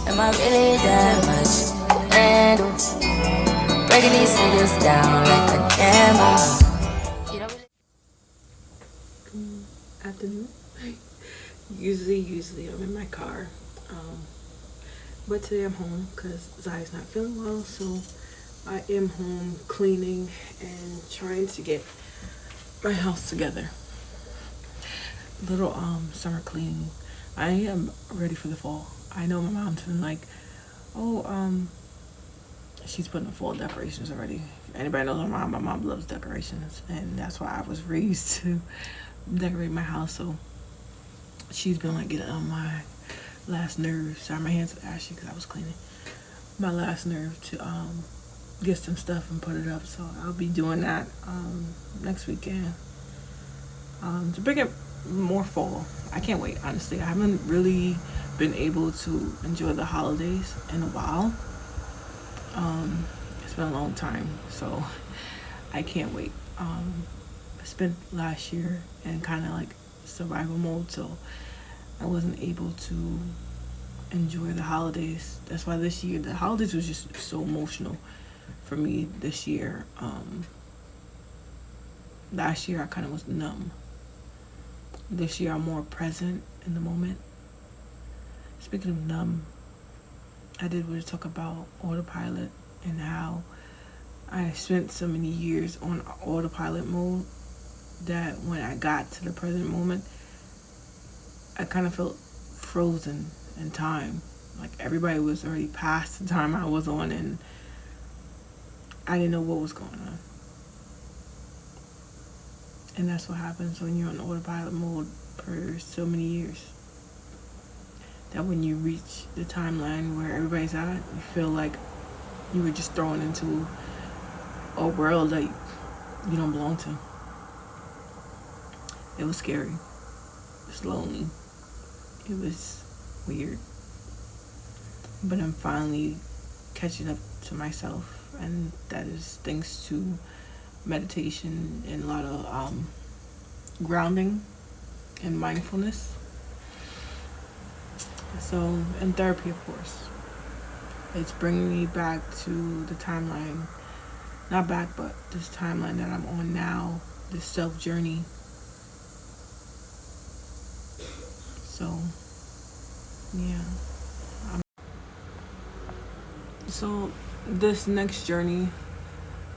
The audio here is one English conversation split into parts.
Am I really that much? And breaking these niggas down like a camel. You don't really Afternoon. Usually I'm in my car. But today I'm home because Zai's not feeling well, so I am home cleaning and trying to get my house together. Little summer cleaning. I am ready for the fall. I know my mom's been like, she's putting up fall decorations already. If anybody knows my mom loves decorations, and that's why I was raised to decorate my house. So she's been like getting on my last nerve. Sorry, my hands are ashy because I was cleaning. My last nerve to get some stuff and put it up. So I'll be doing that next weekend to bring it more fall. I can't wait, honestly. I haven't really been able to enjoy the holidays in a while. It's been a long time, so I can't wait. I spent last year in kind of like survival mode, so I wasn't able to enjoy the holidays. That's why this year, the holidays was just so emotional for me this year. Last year I kind of was numb. This year I'm more present in the moment. Speaking of numb, I did want to talk about autopilot and how I spent so many years on autopilot mode that when I got to the present moment, I kind of felt frozen in time. Like everybody was already past the time I was on, and I didn't know what was going on. And that's what happens when you're on autopilot mode for so many years. That when you reach the timeline where everybody's at, you feel like you were just thrown into a world that you don't belong to. It was scary. It was lonely. It was weird. But I'm finally catching up to myself, and that is thanks to meditation and a lot of grounding and mindfulness. So, and therapy, of course. It's bringing me back to the timeline. Not back, but this timeline that I'm on now, this self journey. So, yeah. So, this next journey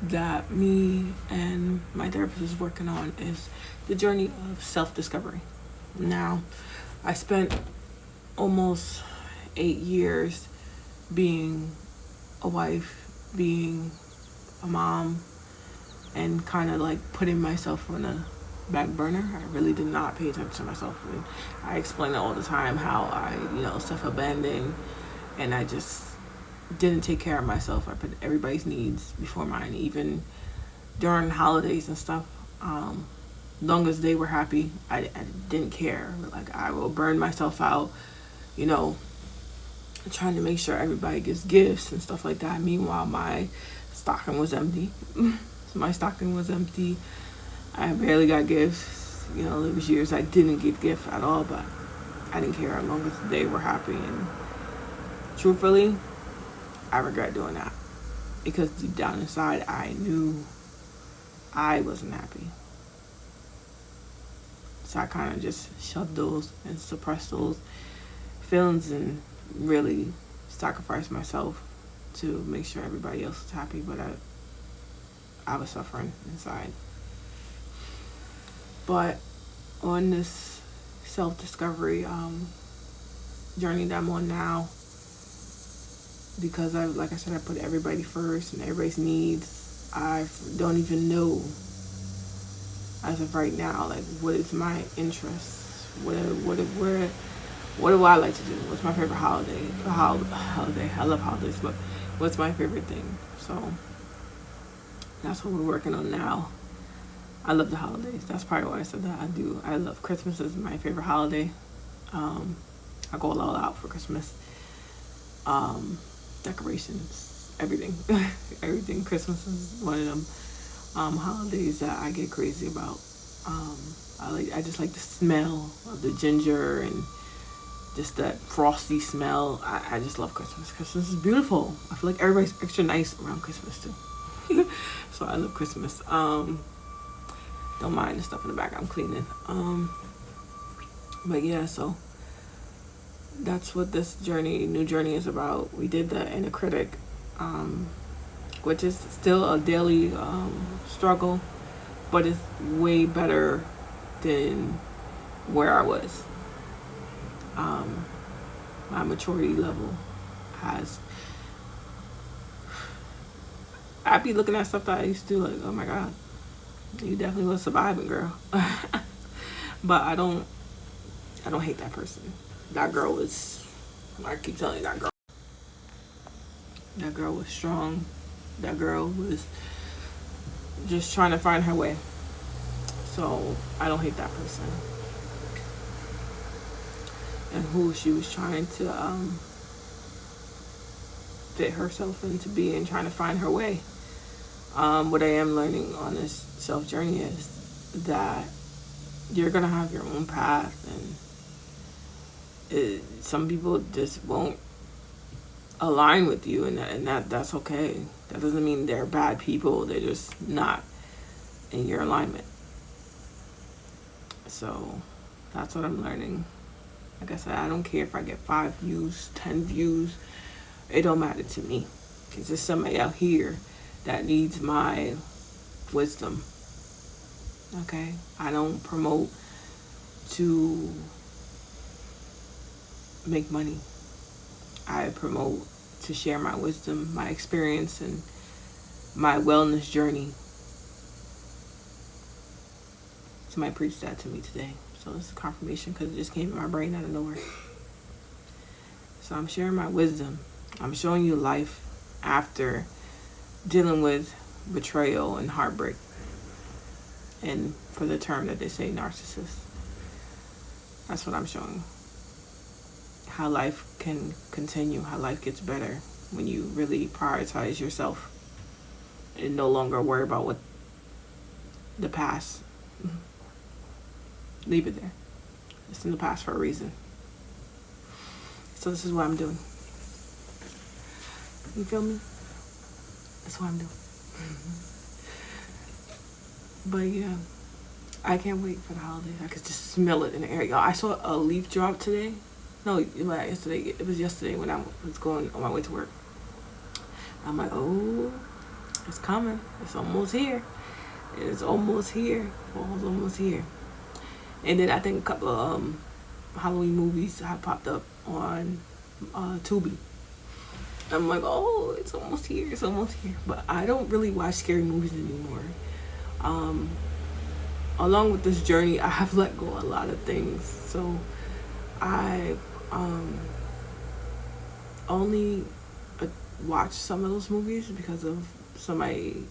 that me and my therapist is working on is the journey of self-discovery. Now, I spent almost 8 years being a wife, being a mom, and kind of like putting myself on a back burner. I really did not pay attention to myself, and I explain it all the time how I, self-abandoned, and I just didn't take care of myself. I put everybody's needs before mine, even during holidays and stuff. Long as they were happy, I didn't care. Like, I will burn myself out, trying to make sure everybody gets gifts and stuff like that. Meanwhile, my stocking was empty. I barely got gifts. There was years I didn't get gifts at all, but I didn't care as long as they were happy. And truthfully, I regret doing that, because deep down inside, I knew I wasn't happy. So I kind of just shoved those and suppressed those feelings and really sacrificed myself to make sure everybody else was happy, but I was suffering inside. But on this self-discovery journey that I'm on now, because like I said, I put everybody first and everybody's needs, I don't even know as of right now, like, what is my interest? What do I like to do? What's my favorite holiday? Holiday. I love holidays, but what's my favorite thing? So that's what we're working on now. I love the holidays. That's probably why I said that. I love Christmas. Is my favorite holiday. I go all out for Christmas. Decorations, everything. Everything. Christmas is one of them holidays that I get crazy about. I just like the smell of the ginger and just that frosty smell. I just love Christmas. Christmas is beautiful. I feel like everybody's extra nice around Christmas too. So I love Christmas. Don't mind the stuff in the back I'm cleaning. But yeah, so that's what this new journey is about. We did the inner critic, which is still a daily struggle, but it's way better than where I was. My maturity level has, I'd be looking at stuff that I used to do like, oh my God, you definitely was surviving, girl. But I don't hate that person. That girl was, I keep telling you, that girl was strong. That girl was just trying to find her way. So I don't hate that person. And who she was trying to fit herself into being, trying to find her way. What I am learning on this self journey is that you're gonna have your own path, and some people just won't align with you, and that's okay. That doesn't mean they're bad people. They're just not in your alignment. So that's what I'm learning. Like I said, I don't care if I get 5 views, 10 views. It don't matter to me. Because there's somebody out here that needs my wisdom. Okay? I don't promote to make money. I promote to share my wisdom, my experience, and my wellness journey. Somebody preached that to me today. So it's a confirmation because it just came in my brain out of nowhere. So I'm sharing my wisdom. I'm showing you life after dealing with betrayal and heartbreak. And for the term that they say, narcissist. That's what I'm showing. How life can continue, how life gets better when you really prioritize yourself and no longer worry about what the past. Leave it there. It's in the past for a reason. So this is what I'm doing. You feel me? That's what I'm doing. But yeah, I can't wait for the holidays. I could just smell it in the air. Y'all, I saw a leaf drop today. No, yesterday. It was yesterday when I was going on my way to work. I'm like, oh, it's coming. It's almost here. It's almost here. Fall's almost here. And then I think a couple of Halloween movies have popped up on Tubi. I'm like, oh, it's almost here. It's almost here. But I don't really watch scary movies anymore. Along with this journey, I have let go of a lot of things. So I only watched some of those movies because of somebody,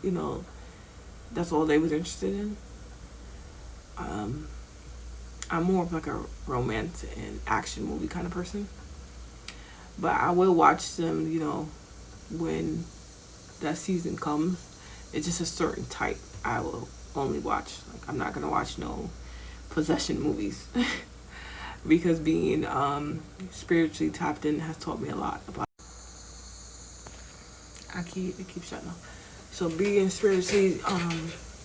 that's all they was interested in. I'm more of like a romance and action movie kind of person. But I will watch them, when that season comes. It's just a certain type I will only watch. Like, I'm not going to watch no possession movies. Because being spiritually tapped in has taught me a lot about it keeps shutting off. So being spiritually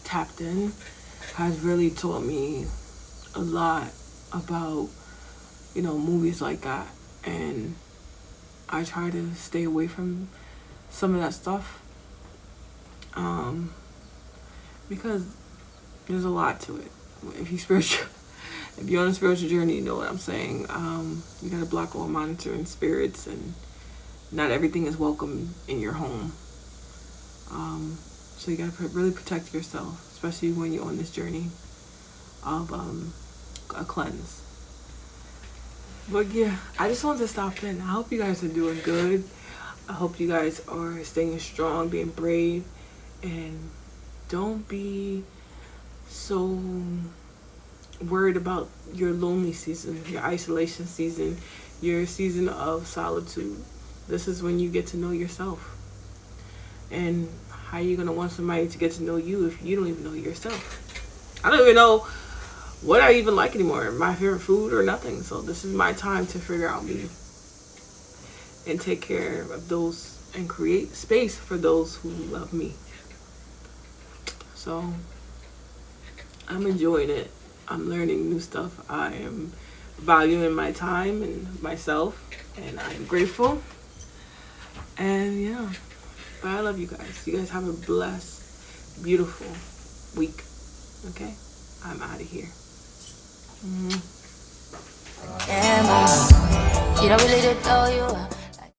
tapped in has really taught me a lot about, movies like that. And I try to stay away from some of that stuff. Because there's a lot to it. If you're on a spiritual journey, you know what I'm saying. You gotta block all monitoring spirits, and not everything is welcome in your home. So you gotta really protect yourself, especially when you're on this journey of a cleanse. But yeah, I just wanted to stop in. I hope you guys are doing good. I hope you guys are staying strong, being brave, and don't be so worried about your lonely season, your isolation season, your season of solitude. This is when you get to know yourself. And how are you going to want somebody to get to know you if you don't even know yourself? I don't even know what I even like anymore, my favorite food or nothing. So this is my time to figure out me and take care of those and create space for those who love me. So I'm enjoying it. I'm learning new stuff. I am valuing my time and myself, and I'm grateful. And yeah, but I love you guys. You guys have a blessed, beautiful week. Okay? I'm out of here. Camera. You don't really know you.